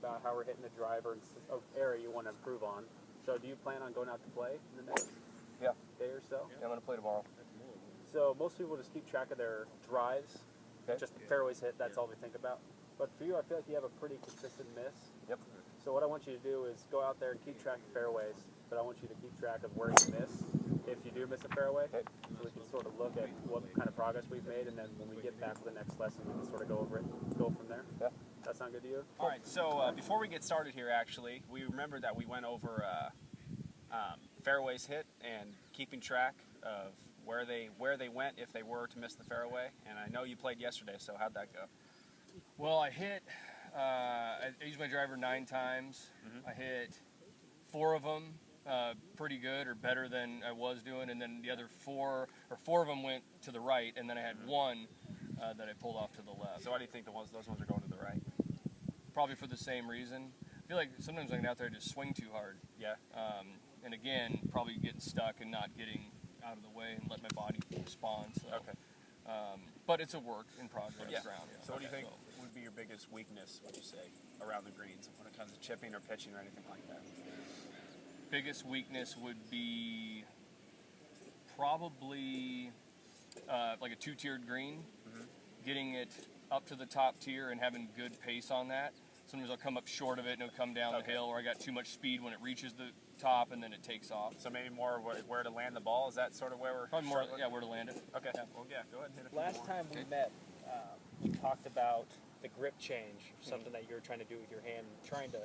about how we're hitting the driver and area you want to improve on. So do you plan on going out to play in the next day or so? Yeah, I'm going to play tomorrow. So most people just keep track of their drives, just the fairways hit, that's all they think about. But for you, I feel like you have a pretty consistent miss. Yep. So what I want you to do is go out there and keep track of fairways, but I want you to keep track of where you miss if you do miss a fairway. So we can sort of look at what kind of progress we've made, and then when we get back to the next lesson, we can sort of go over it, go from there. Yeah. That sound good to you? All right, so before we get started here, actually, we remember that we went over fairways hit and keeping track of where they went if they were to miss the fairway. And I know you played yesterday, so how'd that go? Well, I hit, I used my driver 9 times. I hit 4 of them pretty good or better than I was doing, and then the other 4 of them went to the right, and then I had 1 that I pulled off to the left. So why do you think those ones are going to the right? Probably for the same reason. I feel like sometimes I get out there and just swing too hard. Yeah. And again, probably getting stuck and not getting out of the way and let my body respond. So. Okay. But it's a work in progress ground. So what do you think would be your biggest weakness, would you say, around the greens when it comes to chipping or pitching or anything like that? Biggest weakness would be probably like a 2-tiered green, getting it up to the top tier and having good pace on that. Sometimes I'll come up short of it and it'll come down the hill, or I got too much speed when it reaches the top and then it takes off. So maybe more where to land the ball? Is that sort of where we're... Probably more, where to land it. Okay. Yeah. Well, yeah, go ahead and hit it. Last time we met, we talked about the grip change, something that you're trying to do with your hand, trying to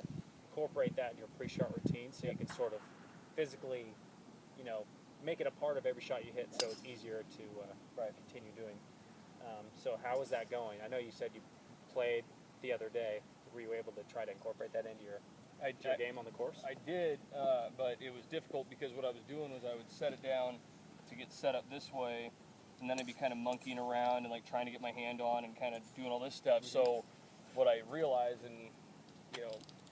incorporate that in your pre-shot routine so you can sort of physically, make it a part of every shot you hit so it's easier to continue doing. So how is that going? I know you said you played the other day. Were you able to try to incorporate that into your game on the course? I did, but it was difficult because what I was doing was I would set it down to get set up this way, and then I'd be kind of monkeying around and like trying to get my hand on and kind of doing all this stuff. So what I realized, and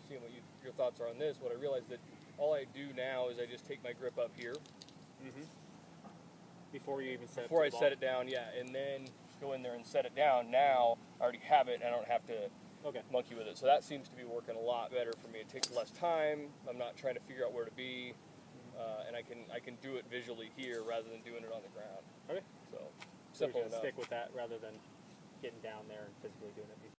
seeing what your thoughts are on this, what I realized that all I do now is I just take my grip up here. Before you even set it Before I set it down, and then go in there and set it down. Now I already have it, and I don't have to monkey with it. So that seems to be working a lot better for me. It takes less time. I'm not trying to figure out where to be, and I can do it visually here rather than doing it on the ground. Okay. So So simple you're gonna enough. stick with that rather than getting down there and physically doing it.